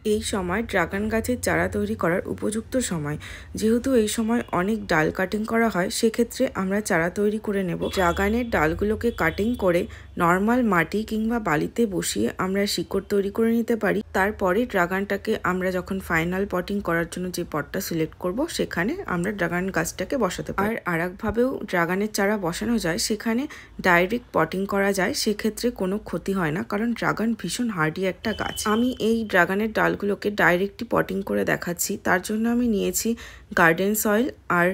এই সময় ড্রাগন গাছের চারা তৈরি করার উপযুক্ত সময়। যেহেতু এই সময় অনেক ডাল কাটিং করা হয়, সেক্ষেত্রে আমরা চারা তৈরি করে নেব। ড্রাগনের ডালগুলোকে কাটিং করে নর্মাল মাটি কিংবা বালিতে বসিয়ে আমরা শিকড় তৈরি করে নিতে পারি। তারপরে ড্রাগনটাকে আমরা যখন ফাইনাল পটিং করার জন্য যে পটটা সিলেক্ট করব, সেখানে আমরা ড্রাগন গাছটাকে বসাতে পারি। আর একভাবেও ড্রাগনের চারা বসানো যায়, সেখানে ডাইরেক্ট পটিং করা যায়, সেক্ষেত্রে কোনো ক্ষতি হয় না, কারণ ড্রাগন ভীষণ হার্ডি একটা গাছ। আমি এই ড্রাগনের ডালগুলোকে ডাইরেক্টই পটিং করে দেখাচ্ছি। তার জন্য আমি নিয়েছি গার্ডেন সয়েল আর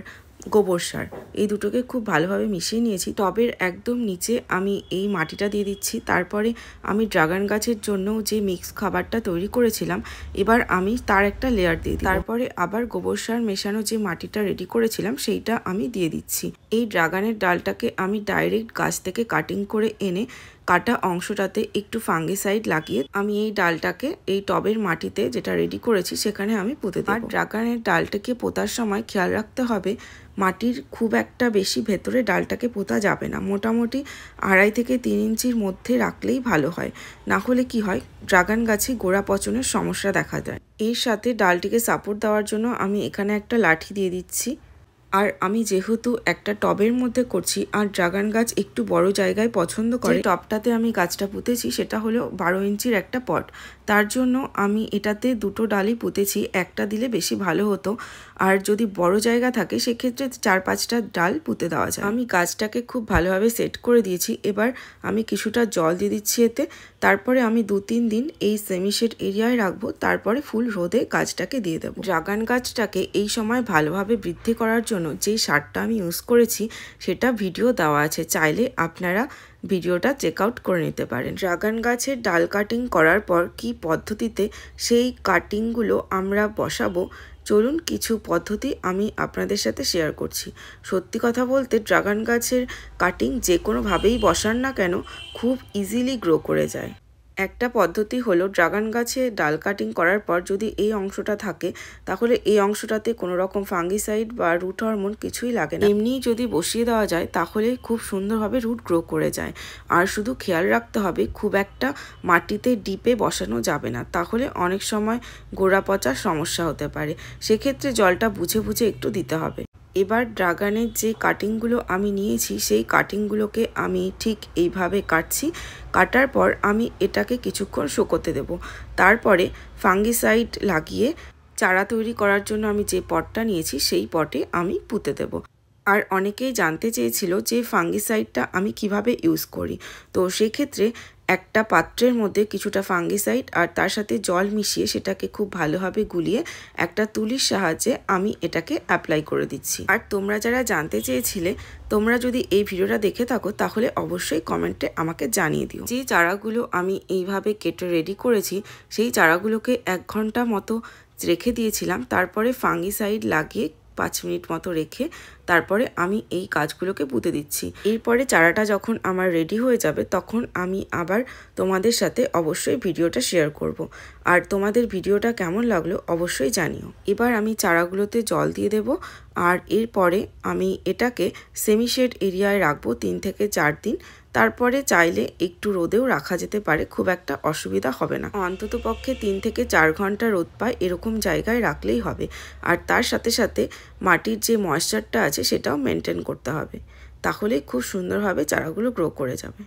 গোবর সার, এই দুটোকে খুব ভালোভাবে মিশিয়ে নিয়েছি। টবের একদম নিচে আমি এই মাটিটা দিয়ে দিচ্ছি। তারপরে আমি ড্রাগন গাছের জন্য যে মিক্স খাবারটা তৈরি করেছিলাম, এবার আমি তার একটা লেয়ার দিয়ে দিই। তারপরে আবার গোবর সার মেশানো যে মাটিটা রেডি করেছিলাম, সেইটা আমি দিয়ে দিচ্ছি। এই ড্রাগনের ডালটাকে আমি ডাইরেক্ট গাছ থেকে কাটিং করে এনে কাটা অংশটাতে একটু ফাঙ্গিসাইড লাগিয়ে আমি এই ডালটাকে এই টবের মাটিতে যেটা রেডি করেছি সেখানে আমি পুঁতে দেব। আর ড্রাগনের ডালটাকে পোঁতার সময় খেয়াল রাখতে হবে, মাটির খুব একটা বেশি ভেতরে ডালটাকে পোঁতা যাবে না। মোটামুটি 2.5 থেকে 3 ইঞ্চির মধ্যে রাখলেই ভালো হয়। না হলে কি হয়, ড্রাগন গাছে গোড়া পচনের সমস্যা দেখা যায়। এর সাথে ডালটিকে সাপোর্ট দেওয়ার জন্য আমি এখানে একটা লাঠি দিয়ে দিচ্ছি। আর আমি যেহেতু একটা টবের মধ্যে করছি আর ড্রাগন গাছ একটু বড় জায়গায় পছন্দ করে, টবটাতে আমি গাছটা পুঁতেছি সেটা হলো 12 ইঞ্চির একটা পট। তার জন্য আমি এটাতে দুটো ডালই পুঁতেছি, একটা দিলে বেশি ভালো হতো। আর যদি বড় জায়গা থাকে সেক্ষেত্রে 4-5টা ডাল পুঁতে দেওয়া যায়। আমি গাছটাকে খুব ভালোভাবে সেট করে দিয়েছি। এবার আমি কিছুটা জল দিয়ে দিচ্ছি এতে। তারপরে আমি 2-3 দিন এই সেমিশেড এরিয়ায় রাখবো, তারপরে ফুল রোদে গাছটাকে দিয়ে দেবো। ড্রাগন গাছটাকে এই সময় ভালোভাবে বৃদ্ধি করার জন্য যে সারটা আমি ইউজ করেছি সেটা ভিডিও দেওয়া আছে, চাইলে আপনারা ভিডিওটা চেক আউট করে নিতে পারেন। ড্রাগন গাছের ডাল কাটিং করার পর কি পদ্ধতিতে সেই কাটিংগুলো আমরা বসাবো, চলুন কিছু পদ্ধতি আমি আপনাদের সাথে শেয়ার করছি। সত্যি কথা বলতে ড্রাগন গাছের কাটিং যে কোনোভাবেই বসান না কেন, খুব ইজিলি গ্রো করে যায়। একটা পদ্ধতি হলো, ড্রাগন গাছে ডাল কাটিং করার পর যদি এই অংশটা থাকে, তাহলে এই অংশটাতে কোনো রকম ফাঙ্গিসাইড বা রুট হরমোন কিছুই লাগে না। এমনিই যদি বসিয়ে দেওয়া যায় তাহলে খুব সুন্দরভাবে রুট গ্রো করে যায়। আর শুধু খেয়াল রাখতে হবে, খুব একটা মাটিতে ডিপে বসানো যাবে না, তাহলে অনেক সময় গোড়া পচার সমস্যা হতে পারে। সেক্ষেত্রে জলটা বুঝে বুঝে একটু দিতে হবে। এবার ড্রাগনের যে কাটিংগুলো আমি নিয়েছি, সেই কাটিংগুলোকে আমি ঠিক এইভাবে কাটছি। কাটার পর আমি এটাকে কিছুক্ষণ শুকোতে দেব। তারপরে ফাঙ্গিসাইড লাগিয়ে চারা তৈরি করার জন্য আমি যে পটটা নিয়েছি সেই পটে আমি পুঁতে দেব। আর অনেকেই জানতে চেয়েছিল যে ফাঙ্গিসাইডটা আমি কিভাবে ইউজ করি। তো সেক্ষেত্রে একটা পাত্রের মধ্যে কিছুটা ফাঙ্গিসাইড আর তার সাথে জল মিশিয়ে সেটাকে খুব ভালোভাবে গুলিয়ে একটা তুলির সাহায্যে আমি এটাকে অ্যাপ্লাই করে দিচ্ছি। আর তোমরা যারা জানতে চেয়েছিলে, তোমরা যদি এই ভিডিওটা দেখে থাকো তাহলে অবশ্যই কমেন্টে আমাকে জানিয়ে দিও। যে চারাগুলো আমি এইভাবে কেটে রেডি করেছি, সেই চারাগুলোকে 1 ঘন্টা মতো রেখে দিয়েছিলাম। তারপরে ফাঙ্গিসাইড লাগিয়ে 5 মিনিট মতো রেখে তারপরে আমি এই গাছগুলোকে পুঁতে দিচ্ছি। এরপরে চারাটা যখন আমার রেডি হয়ে যাবে, তখন আমি আবার তোমাদের সাথে অবশ্যই ভিডিওটা শেয়ার করব। আর তোমাদের ভিডিওটা কেমন লাগলো অবশ্যই জানিও। এবার আমি চারাগুলোতে জল দিয়ে দেব। আর এরপরে আমি এটাকে সেমিশেড এরিয়ায় রাখবো 3 থেকে 4 দিন। তারপরে চাইলে একটু রোদেও রাখা যেতে পারে, খুব একটা অসুবিধা হবে না। অন্তত পক্ষে 3 থেকে 4 ঘন্টা রোদ পায় এরকম জায়গায় রাখলেই হবে। আর তার সাথে সাথে মাটির যে ময়েশ্চারটা আছে সেটাও মেনটেন করতে হবে, তাহলে খুব সুন্দরভাবে চারাগুলো গ্রো করে যাবে।